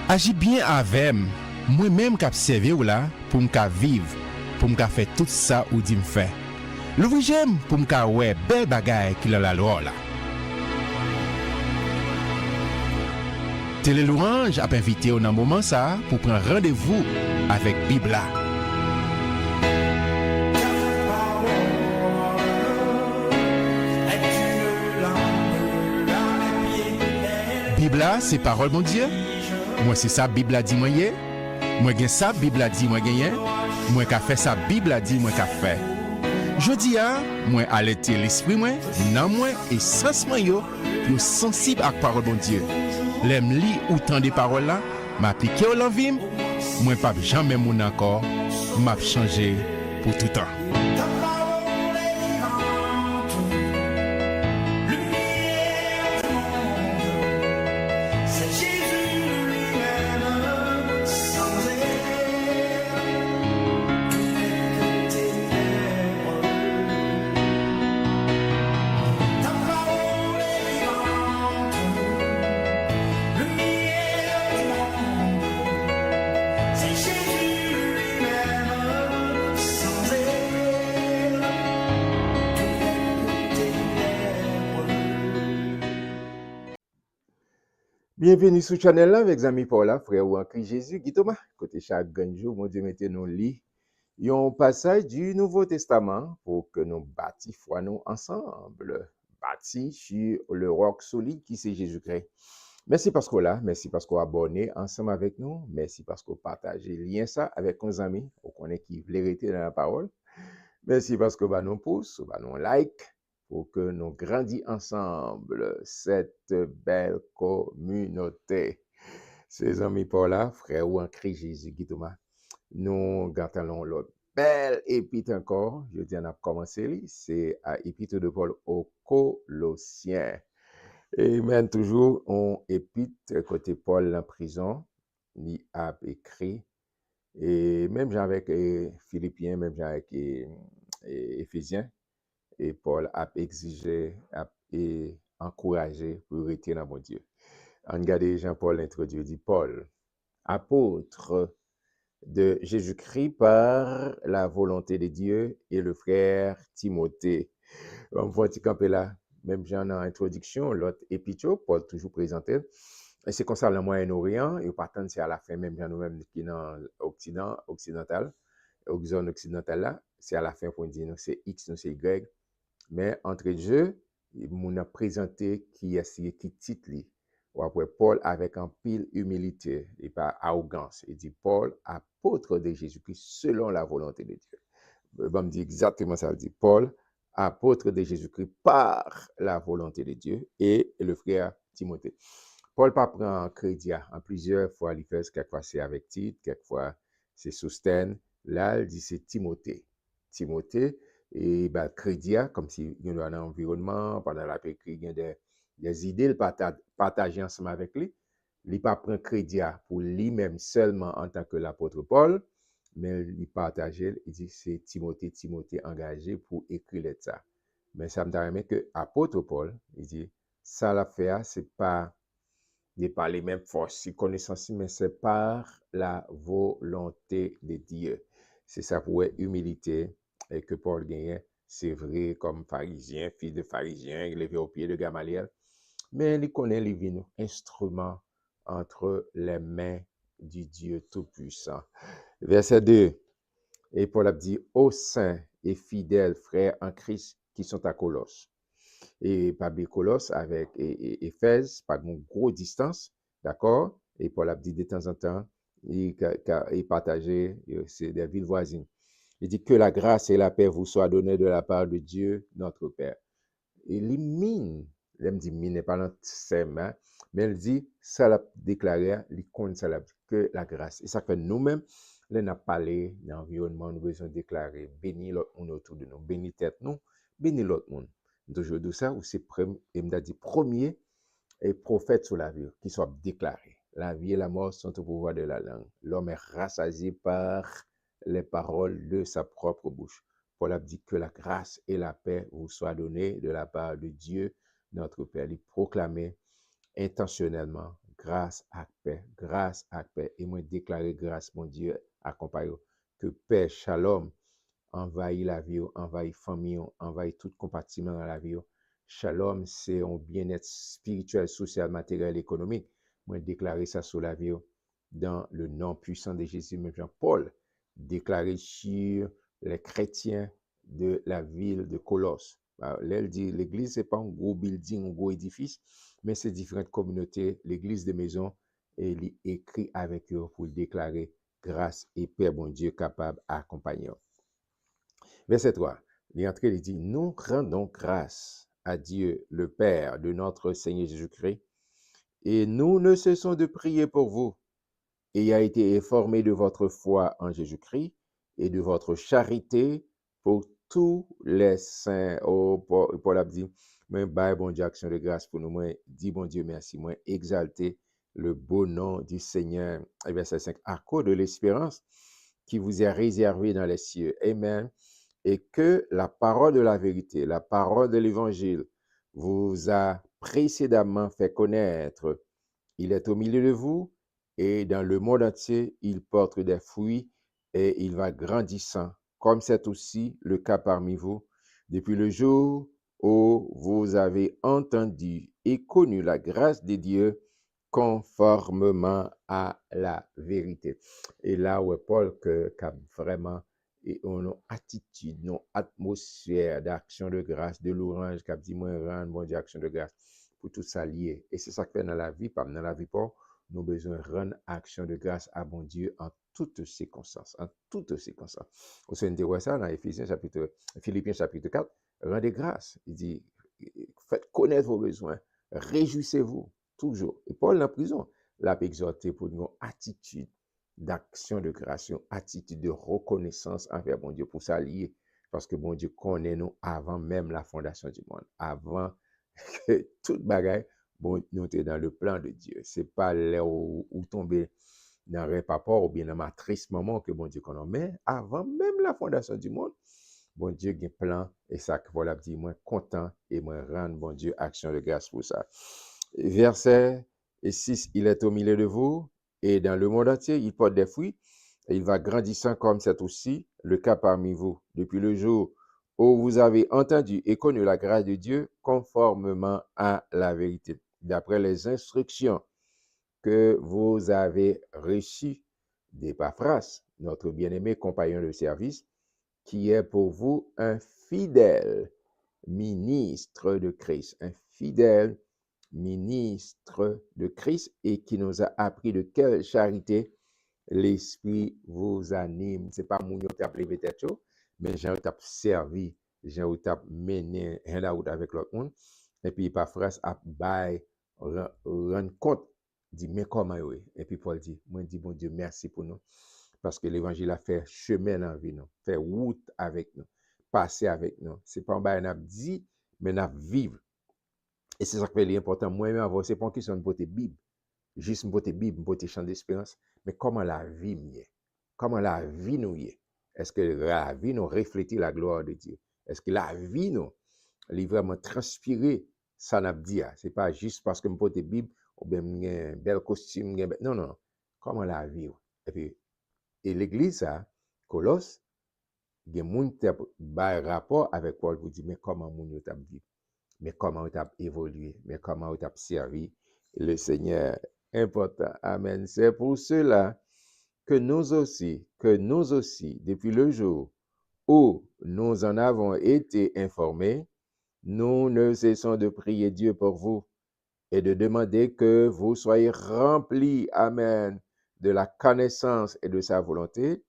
Agis bien avec moi-même qui observe ou là pour me vivre, pour me faire tout ça ou dit me faire. L'ouvrir j'aime pour me ouais belle bagaille qui la loi là. Télé Louange a invité au moment ça pour prendre rendez-vous avec Bibla. Bibla c'est parole mon Dieu. Moi c'est ça Bible a dit moi yé. Moi gen ça Bible a dit moi gagné. Moi qu'a fait ça Bible a dit moi qu'a fait. Jodi a moi alerter l'esprit moi, nan moi et sens moi yo sensible à parole bon Dieu. L'aime li ou tant des paroles là, m'appliquer au l'envie, moi pas jamais mon encore, m'a changé pour tout temps. Bienvenue sur le channel là avec amis Paula, frère ou en Christ Jésus, Guy Thomas. Côté chaque jour, mon Dieu, mettez nous lit un passage du Nouveau Testament pour que nous bâtis foi nous ensemble, bâtis sur le roc solide qui c'est Jésus-Christ. Merci parce qu'on là, merci parce qu'on abonné ensemble avec nous, merci parce qu'on partage lien ça avec nos amis, on connaît qui veulent rester dans la parole. Merci parce que bah nous pousse, bah nous like pour que nous grandissions ensemble cette belle communauté. Ces amis pour là, frère ou en Christ Jésus, Guy Thomas, nous gardons l'autre belle épître encore. Je dis, on a commencé, c'est à épître de Paul aux Colossiens. Et même toujours, on épître côté Paul en prison, il a écrit, et même avec Philippiens, même avec Éphésiens, et Paul a exigé et encouragé pour rester dans mon Dieu. En regardant Jean-Paul introduit, dit Paul, apôtre de Jésus-Christ par la volonté de Dieu, et le frère Timothée. On voit petit camper là, même Jean en introduction, l'autre épître, Paul toujours présenté. Et c'est comme ça le Moyen-Orient, et pas tant c'est à la fin, même Jean nous-mêmes qui dans l'Occident, occidental, aux zones occidentales là, c'est à la fin pour dire c'est X, c'est Y. Mais entre Dieu, il a présenté qui est qui titre lui. Ou après Paul avec un pile humilité et pas arrogance. Il dit Paul, apôtre de Jésus-Christ selon la volonté de Dieu. Bon, me dit exactement ça. Il dit Paul, apôtre de Jésus-Christ par la volonté de Dieu et le frère Timothée. Paul pas prend crédit en plusieurs fois. Il fait quelquefois c'est avec titre, quelquefois c'est soutien. Là, il dit c'est Timothée. Timothée. Et bah, crédit, comme si il y a un environnement, pendant la paix, il y a des idées, le partager ensemble avec lui. Il ne prend pas crédit pour lui-même seulement en tant que l'apôtre Paul, mais il partage, il dit c'est Timothée engagé pour écrire ça. Mais ça me permet que l'apôtre Paul, il dit ça l'affaire, c'est pas de par les mêmes forces, connaissances, mais c'est par la volonté de Dieu. C'est ça pour humilité. Et que Paul gagnait, c'est vrai comme pharisien, fils de pharisien, levé au pied de Gamaliel, mais il connaît les vins instruments entre les mains du Dieu Tout-Puissant. Verset 2, et Paul a dit, ô saints et fidèles frères en Christ qui sont à Colosse. Et pas bien Colosse avec Éphèse, pas de gros distance, d'accord? Et Paul a dit de temps en temps, il partageait, c'est des villes voisines. Il dit que la grâce et la paix vous soient données de la part de Dieu, notre Père. Il mine, il dit mine, pas dans ses mains, mais il dit, ça l'a déclaré, il compte ça l'a dit, que la grâce. Et ça fait nous-mêmes, on a parlé dans l'environnement, nous besoin déclarer, béni l'autre monde autour de nous, béni tête nous, béni l'autre monde. Toujours de ça, où c'est premier et prophète sur la vie, qui soit déclaré. La vie et la mort sont au pouvoir de la langue. L'homme est rassasié par les paroles de sa propre bouche. Paul a dit que la grâce et la paix vous soient données de la part de Dieu, notre Père. Il proclamait intentionnellement grâce à paix, grâce à paix. Et moi, déclarer grâce, mon Dieu, accompagne que paix, shalom, envahit la vie, envahit famille, envahit tout compartiment dans la vie. Shalom, c'est un bien-être spirituel, social, matériel, économique. Moi, déclarer ça sur la vie dans le nom puissant de Jésus. Même Jean-Paul déclaré sur les chrétiens de la ville de Colosse. Là, il dit, l'église, c'est pas un gros building, un gros édifice, mais c'est différentes communautés, l'église de maison, et il écrit avec eux pour déclarer grâce et paix, bon Dieu, capable d'accompagner. Verset 3, il est entré, il dit, nous rendons grâce à Dieu, le Père de notre Seigneur Jésus-Christ, et nous ne cessons de prier pour vous, et a été informé de votre foi en Jésus-Christ et de votre charité pour tous les saints. Oh, Paul a dit, moi, bon Dieu, action de grâce pour nous, moi, dis bon Dieu, merci, moi, exalter le beau nom du Seigneur. Et verset 5, à cause de l'espérance qui vous est réservée dans les cieux. Amen. Et que la parole de la vérité, la parole de l'évangile vous a précédemment fait connaître. Il est au milieu de vous et dans le monde entier, il porte des fruits et il va grandissant, comme c'est aussi le cas parmi vous, depuis le jour où vous avez entendu et connu la grâce de Dieu conformément à la vérité. Et là où Paul a vraiment une attitude, une atmosphère d'action de grâce, de louange, qui a dit, moi, rendre bon Dieu, action de grâce, pour tout ça lié. Et c'est ça que fait dans la vie, pas dans la vie pas, nous avons besoin de rendre action de grâce à bon Dieu en toutes circonstances, en toutes circonstances. Au sein de ça, dans Philippiens chapitre 4, rendez grâce. Il dit, faites connaître vos besoins, réjouissez-vous toujours. Et Paul, en prison, l'a exhorté pour une attitude d'action de grâce, une attitude de reconnaissance envers bon Dieu pour s'allier. Parce que bon Dieu connaît nous avant même la fondation du monde, avant que toute bagaille, bon, nous sommes dans le plan de Dieu. Ce n'est pas là où tomber dans le rapport ou bien dans ma triste moment que bon Dieu connaît. Mais avant même la fondation du monde, bon Dieu a un plan et ça que voilà dit moi content et moi rendre bon Dieu action de grâce pour ça. Verset 6, il est au milieu de vous et dans le monde entier, il porte des fruits et il va grandissant comme c'est aussi le cas parmi vous depuis le jour où vous avez entendu et connu la grâce de Dieu conformément à la vérité, d'après les instructions que vous avez reçues d'Épaphras, notre bien-aimé compagnon de service, qui est pour vous un fidèle ministre de Christ, un fidèle ministre de Christ et qui nous a appris de quelle charité l'Esprit vous anime. Ce n'est pas mon qui a levé tête, mais j'ai servi, j'ai mené un route avec l'autre monde. Et puis, Epaphras a rendre compte, dit, mais comment oui? Et puis, Paul dit, moi, dis, bon Dieu, merci pour nous. Parce que l'évangile a fait chemin dans la vie, nous, fait route avec nous, passer avec nous. Ce n'est pas un bail n'a dit, mais n'a vivre. Et c'est ça qui est l'important. Moi-même, avoir, c'est pas une question de porter Bible. Juste une porter Bible, une porter chant d'espérance. Mais comment la vie nous est? Comment la vie nous est? Est-ce que la vie nous reflète la gloire de Dieu? Est-ce que la vie nous est vraiment transpirée? Ça n'a pas dit. Ce n'est pas juste parce que je porte Bible ou bien un bel costume. Non, non. Comment la vie? Et puis, et l'église, Colosse, il y a des gens qui ont un rapport avec Paul pour dire, mais comment mon Dieu t'a vécu? Mais comment tu as évolué, mais comment tu as servi le Seigneur. Important. Amen. C'est pour cela que nous aussi, depuis le jour où nous en avons été informés, nous ne cessons de prier Dieu pour vous et de demander que vous soyez remplis, amen, de la connaissance et de sa volonté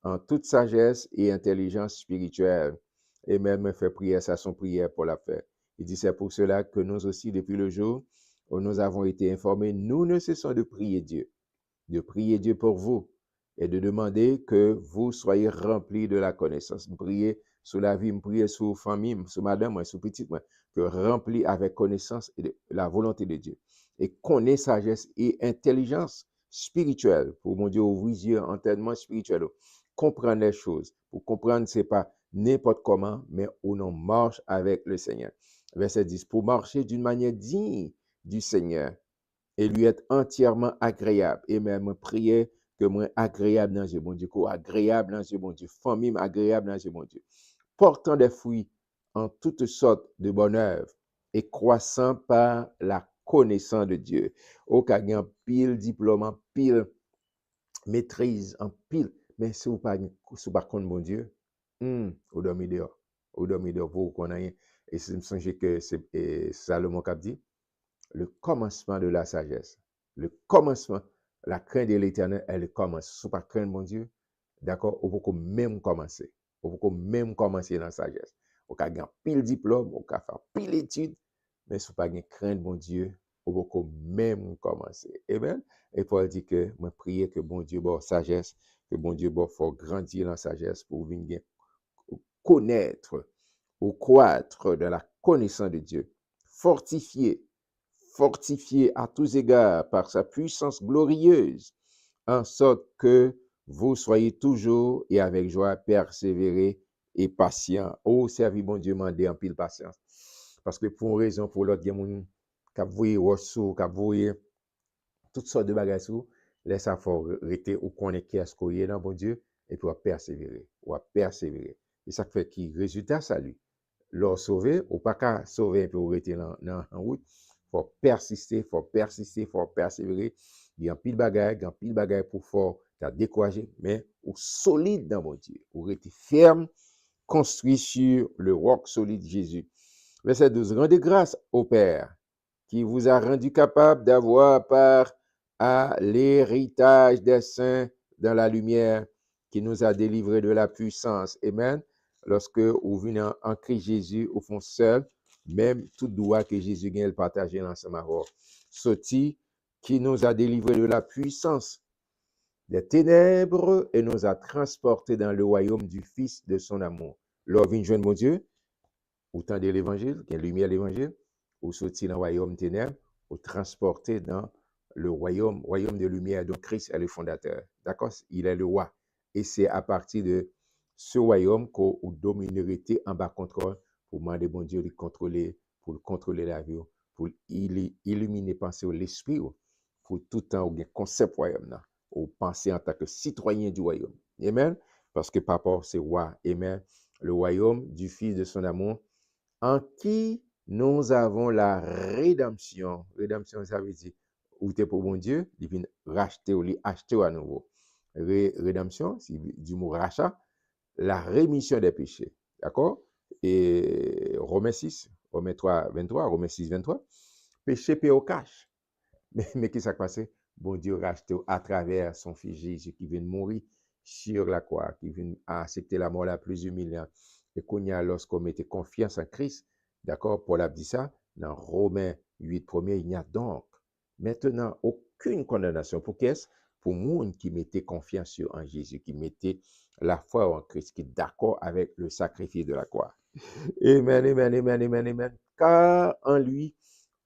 en toute sagesse et intelligence spirituelle. Et même fait prière, ça son prière pour la faire. Il dit, c'est pour cela que nous aussi, depuis le jour où nous avons été informés, nous ne cessons de prier Dieu pour vous et de demander que vous soyez remplis de la connaissance. Prier sur la vie, prier sur la famille, sur madame, sur petite, que remplis avec connaissance et de la volonté de Dieu. Et connaît sagesse et intelligence spirituelle pour mon Dieu ouvrir les yeux, entendement spirituel, comprendre les choses. Pour comprendre, ce n'est pas n'importe comment, mais où on marche avec le Seigneur. Verset 10, pour marcher d'une manière digne du Seigneur et lui être entièrement agréable. Et même, moi, prier que moi agréable dans Dieu, bon Dieu, agréable dans Dieu, bon Dieu, famille agréable dans Dieu, bon Dieu, portant des fruits en toutes sortes de bonnes œuvres et croissant par la connaissance de Dieu. Au cas un pile diplôme, en pile maîtrise, en pile, mais si vous pas contre bon Dieu, vous dormez dehors. Vous dormez dehors pour qu'on ait. Et c'est me songe que c'est Salomon qui a dit, le commencement de la sagesse, le commencement, la crainte de l'éternel, elle commence. Si vous pas craindre mon Dieu, d'accord, vous pouvez même commencer. Vous pouvez même commencer dans la sagesse. Vous pouvez gagner pile diplôme, vous pouvez faire pile étude, mais si vous pas craindre mon Dieu, vous pouvez même commencer. Amen. Et Paul dit que, moi, prier que bon Dieu bon sagesse, que bon Dieu bon faut grandir dans la sagesse pour venir connaître ou croître dans la connaissance de Dieu. Fortifié à tous égards par sa puissance glorieuse, en sorte que vous soyez toujours et avec joie persévérés et patients. Oh, servi bon Dieu, mandez en pile patience. Parce que pour une raison, pour l'autre, il y a des gens qui voient Rosso, qui voient toutes sortes de bagages, laisse ça faut rester ou connaître qu'est-ce qu'on est dans bon Dieu, et puis persévérer. Et ça fait qui résultat, salut. Leur sauver, ou pas qu'à sauver et puis rester en route. Faut persister, faut persévérer. Il y a un pile bagaille pour fort, t'as découragé, mais ou solide dans mon Dieu, ou rester ferme, construit sur le roc solide Jésus. Verset 12. Rendez grâce au Père qui vous a rendu capable d'avoir part à l'héritage des saints dans la lumière, qui nous a délivrés de la puissance. Amen. Lorsque vous venez en Christ Jésus, au fond seul, même tout droit que Jésus gagne, le partager ensemble avec vous. Sorti, qui nous a délivrés de la puissance des ténèbres et nous a transportés dans le royaume du Fils de son amour. Lors vient joindre mon Dieu, autant de l'évangile, qui est lumière l'évangile, ou sorti dans le royaume ténèbres, ou transporté dans le royaume de lumière dont Christ est le fondateur. D'accord? Il est le roi. Et c'est à partir de ce royaume qu'on dominerait en bas contrôle pour demander bon Dieu de contrôler, pour contrôler la vie, pour illuminer penser l'esprit, pour tout le temps au concept royaume, ou penser en tant que citoyen du royaume. Amen? Parce que papa, c'est roi. Amen? Le royaume du Fils de son amour, en qui nous avons la rédemption. Rédemption, ça veut dire, ou t'es pour bon Dieu, il vient racheter ou acheter à nouveau. Rédemption, c'est du mot rachat, la rémission des péchés. D'accord? Et Romains 6, Romains 3, 23, Romains 6, 23, péché paye au cash. Mais qu'est-ce qui s'est passé? Bon Dieu racheté à travers son fils Jésus qui vient mourir sur la croix, qui vient accepter la mort la plus humiliante. Et qu'on y a, lorsqu'on mettait confiance en Christ, d'accord, Paul a dit ça, dans Romains 8, premier, il n'y a donc maintenant aucune condamnation. Pour qu'est-ce? Pour monde qui mettait confiance en Jésus, qui mettait la foi en Christ, qui est d'accord avec le sacrifice de la croix. Amen, amen, amen, amen, amen. Car en lui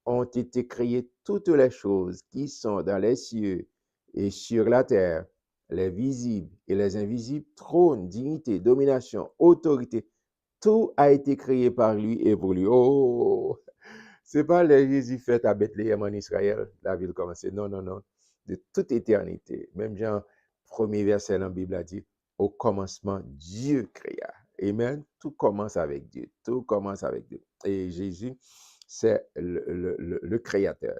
ont été créées toutes les choses qui sont dans les cieux et sur la terre, les visibles et les invisibles, trône, dignité, domination, autorité. Tout a été créé par lui et pour lui. Oh, c'est pas les Jésus fait à Bethléem en Israël, la ville commencée. Non, non, non. De toute éternité. Même Jean, premier verset dans la Bible a dit, au commencement, Dieu créa. Amen. Tout commence avec Dieu. Tout commence avec Dieu. Et Jésus, c'est le créateur.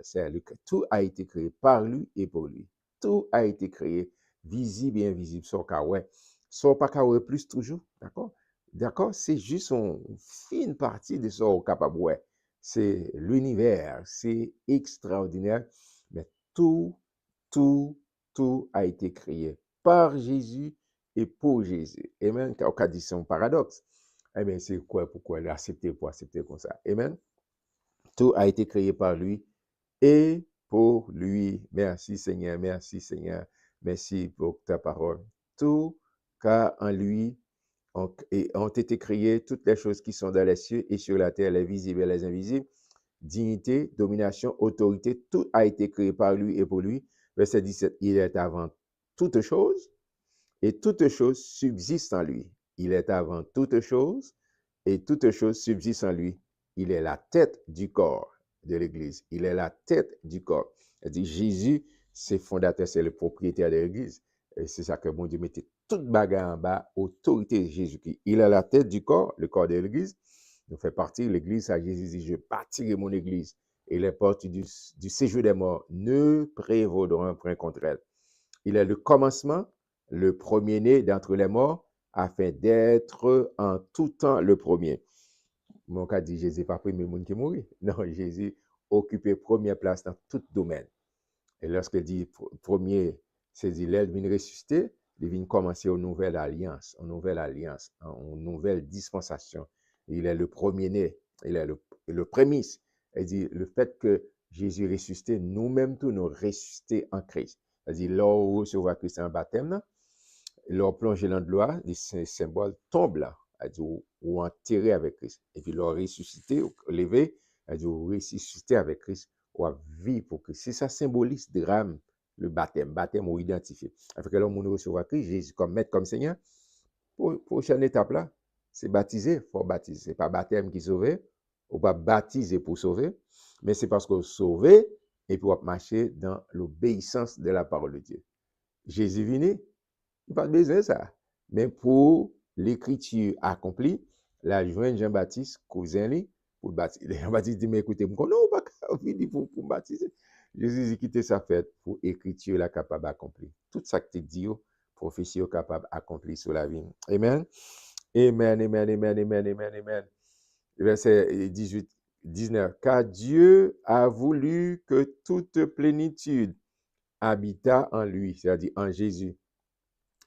Tout a été créé par lui et pour lui. Tout a été créé, visible et invisible. Sans qu'à ouais. Sans pas qu'à ouais plus toujours. D'accord? D'accord? C'est juste une fine partie de ce qu'on est capable. Ouais. C'est l'univers. C'est extraordinaire. Mais tout a été créé par Jésus et pour Jésus. Amen. Au cas dit, c'est un paradoxe. Eh bien, c'est quoi, pourquoi l'accepter pour accepter comme ça? Amen. Tout a été créé par lui et pour lui. Merci Seigneur, merci Seigneur, merci pour ta parole. Tout, car en lui ont été créées toutes les choses qui sont dans les cieux et sur la terre, les visibles et les invisibles. Dignité, domination, autorité, tout a été créé par lui et pour lui. Verset 17, il est avant toutes choses et toutes choses subsistent en lui. Il est avant toutes choses et toutes choses subsistent en lui. Il est la tête du corps. de l'Église. Il est la tête du corps. Elle dit Jésus, c'est fondateur, c'est le propriétaire de l'Église. Et c'est ça que bon Dieu mettait toute bagarre en bas, autorité de Jésus-Christ. Il est la tête du corps, le corps de l'Église. Nous fait partie de l'Église. Ça, Jésus dit, je bâtirai mon Église. Et les portes du séjour des morts ne prévaudront point contre elle. Il est le commencement, le premier-né d'entre les morts, afin d'être en tout temps le premier. Mon cas dit Jésus pas premier monde qui mourit. Non, Jésus occupait première place dans tout domaine. Et lorsque dit premier, c'est dit l'aile vient ressusciter, il vient commencer une nouvelle alliance, une nouvelle dispensation. Il est le premier-né, il est le prémisse. Il dit le fait que Jésus est ressuscité, nous-mêmes tous nous ressusciter en Christ. Il dit là où recevoir Christ en baptême, leur plonger dans de l'eau, les symboles tombent là, ou enterré avec Christ. Et puis leur ressuscité, levé, ou ressuscité avec Christ, ou à vivre pour Christ. C'est ça symbolise drame, le baptême ou identifié. Après que l'homme recevoir Christ, Jésus comme maître, comme Seigneur, prochaine étape là, c'est baptiser, il faut baptiser. Ce n'est pas baptême qui sauve, ou pas baptiser pour sauver, mais c'est parce qu'on sauve et puis on marcher dans l'obéissance de la parole de Dieu. Jésus venu, il pas besoin de ça. Mais pour l'écriture accomplie, la joindre Jean-Baptiste, cousin lui, pour baptiser. Jean-Baptiste dit, mais écoutez, non, pas venir pour baptiser. Jésus dit, quittez sa fête pour l'écriture la capable d'accomplir. Tout ça que tu dis, prophétie capable d'accomplir sur la vie. Amen. Amen, amen, amen, amen, amen, amen. Verset 18, 19. Car Dieu a voulu que toute plénitude habita en lui, c'est-à-dire en Jésus.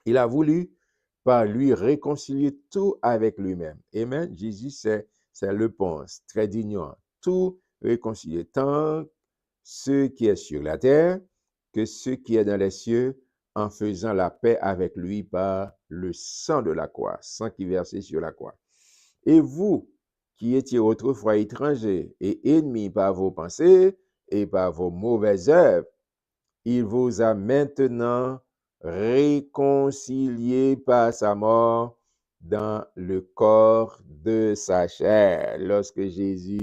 Il a voulu par lui réconcilier tout avec lui-même. Amen. Jésus, c'est le pont, très d'union. Tout réconcilier, tant ce qui est sur la terre que ce qui est dans les cieux, en faisant la paix avec lui par le sang de la croix, sang qui versait sur la croix. Et vous, qui étiez autrefois étrangers et ennemis par vos pensées et par vos mauvaises œuvres, il vous a maintenant réconcilié par sa mort dans le corps de sa chair. Lorsque Jésus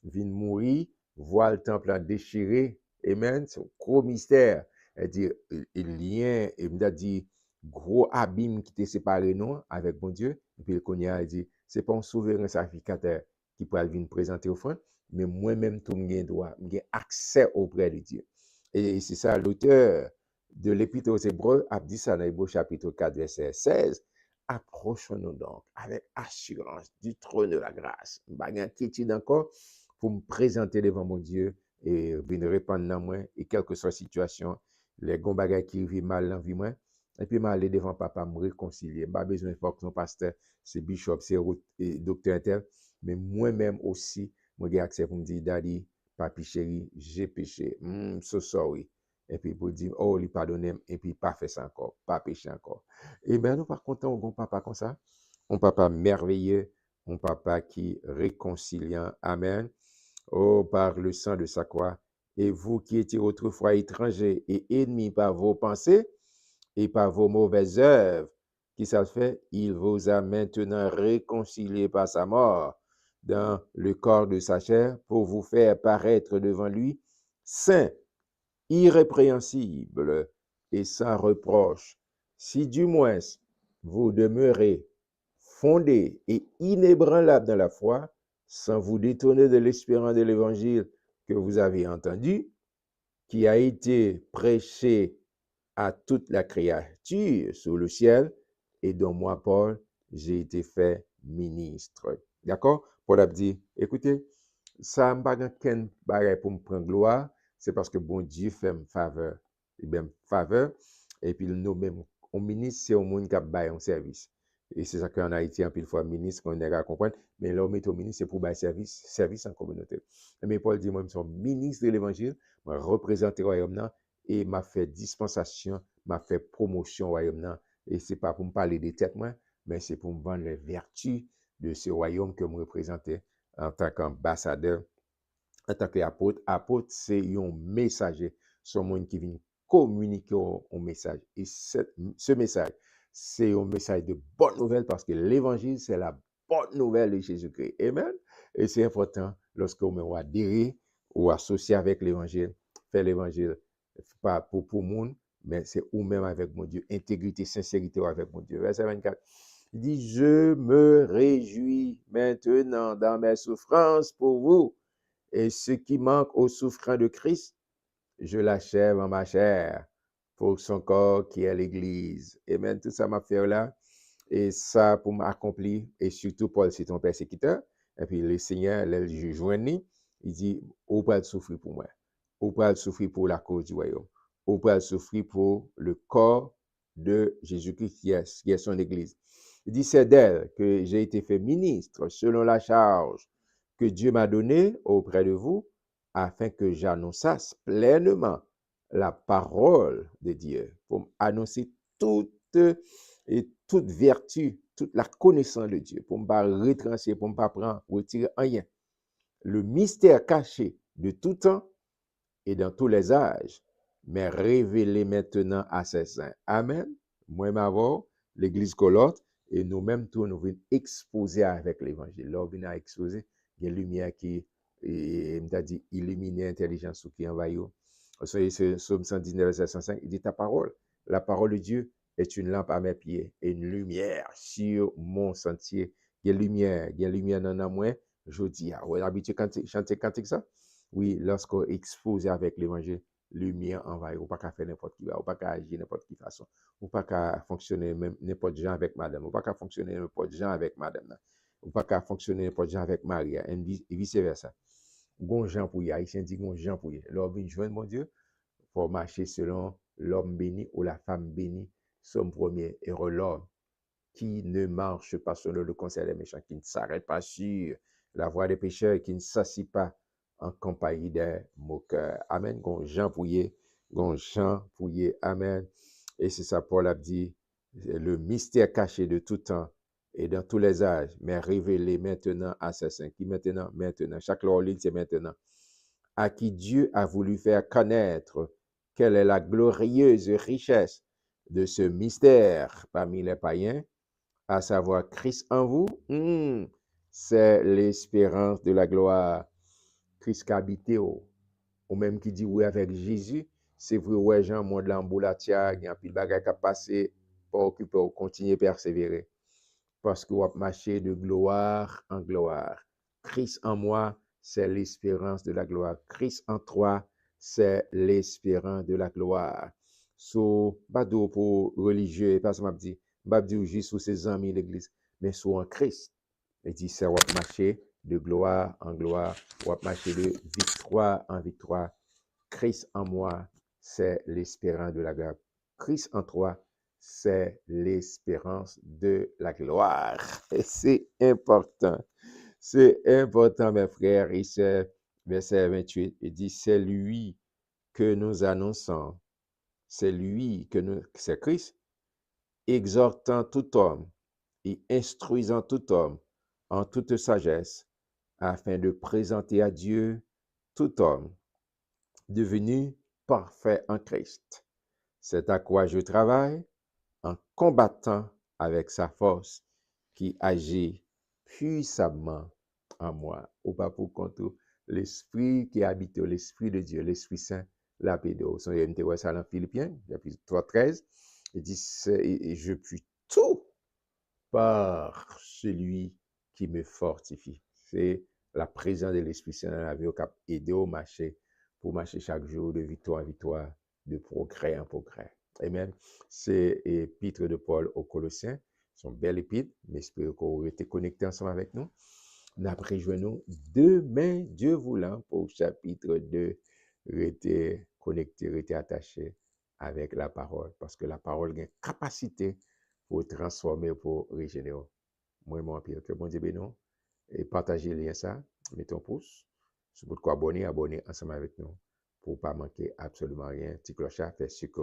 vient mourir, voit le temple déchiré. Amen. C'est un gros mystère. C'est-à-dire, il lien, il m'a dit, gros abîme qui était séparé nous avec bon Dieu. Et puis, il a dit, c'est pas un souverain sacrificateur qui peut venir présenter au front, mais moi-même, tout le droit, j'ai accès auprès de Dieu. Et c'est ça, l'auteur de l'Épître aux Hébreux a dit ça dans Hébreux chapitre 4, verset 16. Approchons-nous donc avec assurance du trône de la grâce. Je n'ai inquiétude encore pour me présenter devant mon Dieu et venir répondre dans moi, et quelle que soit la situation, les gros bagages qui vivent mal dans la vie, et puis m'aller devant papa, me réconcilier. Je n'ai pas besoin de faire que son pasteur, c'est bishop, c'est docteur intel, mais moi-même aussi, j'ai accès pour me dire, Daddy, papi chéri, j'ai péché. So sorry. Et puis pour dire, oh, lui pardonne, et puis pas fait ça encore, pas péché encore. Et bien, nous, par contre, on a un papa comme ça, un papa merveilleux, un papa qui réconciliant. Amen. Oh, par le sang de sa croix. Et vous qui étiez autrefois étrangers et ennemis par vos pensées et par vos mauvaises œuvres, qui ça fait, il vous a maintenant réconcilié par sa mort dans le corps de sa chair pour vous faire paraître devant lui saint, irrépréhensible et sans reproche. Si du moins vous demeurez fondés et inébranlables dans la foi, sans vous détourner de l'espérance de l'évangile que vous avez entendu, qui a été prêché à toute la créature sous le ciel, et dont moi, Paul, j'ai été fait ministre. D'accord? Paul a dit, écoutez, ça m'a pas qu'un bagage pour me prendre gloire, c'est parce que bon Dieu fait me faveur. Et bien, faveur, et puis nous même, un ministre, c'est un monde qui a bail un service. Et c'est ça qu'en Haïti, en pile fois, ministre, qu'on est à comprendre, mais l'homme est au ministre, c'est pour bail service en communauté. Mais Paul dit, moi, je suis ministre de l'évangile, je représente le royaume, et m'a fait dispensation, m'a fait promotion au royaume, et c'est pas pour me parler des têtes, moi, mais c'est pour me vendre les vertus de ce royaume que je représentais en tant qu'ambassadeur, en tant qu'apôtre. Apôtre, c'est un messager, c'est un monde qui vient communiquer un message. Et ce message, c'est un message de bonne nouvelle parce que l'évangile, c'est la bonne nouvelle de Jésus-Christ. Amen. Et c'est important lorsqu'on m'a adhéré ou associé avec l'évangile, faire l'évangile, pas pour monde, mais c'est ou même avec mon Dieu, intégrité, sincérité avec mon Dieu. Verset 24. Il dit, je me réjouis maintenant dans mes souffrances pour vous, et ce qui manque aux souffrants de Christ, je l'achève en ma chair pour son corps qui est l'Église. Amen. Tout ça m'a fait là, et ça pour m'accomplir, et surtout Paul, c'est ton persécuteur, et puis le Seigneur, le joignit, il dit, ou pas de souffrir pour moi, ou pas de souffrir pour la cause du royaume, ou pas de souffrir pour le corps de Jésus-Christ qui est son Église. Il dit, c'est d'elle que j'ai été fait ministre selon la charge que Dieu m'a donnée auprès de vous, afin que j'annonçasse pleinement la parole de Dieu, pour annoncer toute vertu, toute la connaissance de Dieu, pour ne pas retrancher, pour ne pas prendre, retirer rien. Le mystère caché de tout temps et dans tous les âges, mais révélé maintenant à ses saints. Amen. Moi, m'avons l'Église Colotte, et nous-mêmes, tous, nous venons exposer avec l'Évangile. Là, on vient exposer, il y a une lumière qui, m'a dit, illuminer l'intelligence qui envahit. C'est Psaume 119, verset 105, il dit, ta parole, la parole de Dieu est une lampe à mes pieds et une lumière sur mon sentier. Il y a lumière dans moi. Je dis, ah, ouais, habitué chanter cantique ça? Oui, lorsqu'on expose avec l'évangile, lumière envahit. On ne peut pas faire n'importe qui, on ne peut pas agir n'importe quelle façon. On ne peut pas fonctionner même n'importe gens avec madame. On ne peut pas fonctionner n'importe gens avec madame. On ne peut pas fonctionner n'importe gens avec Maria, et vice versa. Gon Jean pour y, Haïtien dit gon Jean pour y. L'homme vient joindre mon Dieu pour marcher selon l'homme béni ou la femme bénie, somme premier, et l'homme qui ne marche pas selon le conseil des méchants, qui ne s'arrête pas sur la voie des pécheurs, qui ne s'assit pas en compagnie des moqueurs. Amen. Gon Jean Pouillet, amen. Et c'est ça, Paul a dit, le mystère caché de tout temps et dans tous les âges, mais révélé maintenant à ses saints. Qui maintenant, chaque ligne, c'est maintenant. À qui Dieu a voulu faire connaître quelle est la glorieuse richesse de ce mystère parmi les païens, à savoir Christ en vous, c'est l'espérance de la gloire. Christ qui habite, ou même qui dit oui avec Jésus, c'est vrai, ouais, Jean, monde l'amboulatia, il y a un pile bagage qui a passé, pour occuper, pour continuer à persévérer. Parce que vous marchez de gloire en gloire. Christ en moi, c'est l'espérance de la gloire. Christ en toi, c'est l'espérance de la gloire. So, pas d'eau pour religieux, parce que m'a dit juste sur ses amis l'église, mais sur en Christ. Il dit, c'est vous marcher de gloire en gloire, vous marcher de victoire en victoire. Christ en moi, c'est l'espérance de la gloire. Christ en toi, c'est l'espérance de la gloire. Et c'est important. C'est important, mes frères et sœurs. Verset 28, il dit, c'est lui que nous annonçons. C'est Christ, exhortant tout homme et instruisant tout homme en toute sagesse, afin de présenter à Dieu tout homme devenu parfait en Christ. C'est à quoi je travaille en combattant avec sa force qui agit puissamment en moi. Ou pas pour contre l'esprit qui habite, l'esprit de Dieu, l'Esprit Saint, la pédo. Son MTW ça dans Philippiens, chapitre 3:13, il dit, je puis tout par celui qui me fortifie. C'est la présence de l'Esprit Saint dans la vie, qui a aidé au marcher, pour marcher chaque jour de victoire en victoire, de progrès en progrès. Amen. C'est l'épître de Paul aux Colossiens. Son bel épître, mais j'espère que vous été connectés ensemble avec nous. Après, nous demain, Dieu voulant, pour chapitre 2, rester connecté, rester attaché avec la parole, parce que la parole a une capacité pour transformer, pour régénérer. Moi, mon pire, que bon Dieu bénisse, et partagez le lien ça, mettez un pouce, si vous pouvez abonner ensemble avec nous, pour ne pas manquer absolument rien. Petit clochard, fait ce que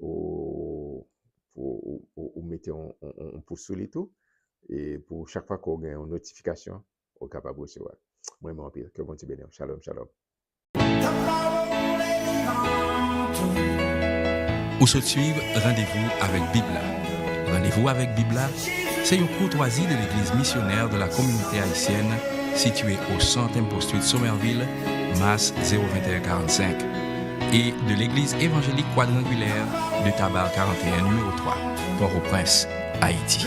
ou mettez un pouce sur les tout, et pour chaque fois qu'on a une notification, on est capable de recevoir. Moi, mon pire, que bon Dieu bénisse. Shalom, shalom. Ou se suivre, rendez-vous avec Bibla. Rendez-vous avec Bibla, c'est une courtoisie de l'église missionnaire de la communauté haïtienne située au 100e poste de Somerville, Masse 02145 et de l'Église évangélique quadrangulaire de Tabar 41 numéro 3, Port-au-Prince, Haïti.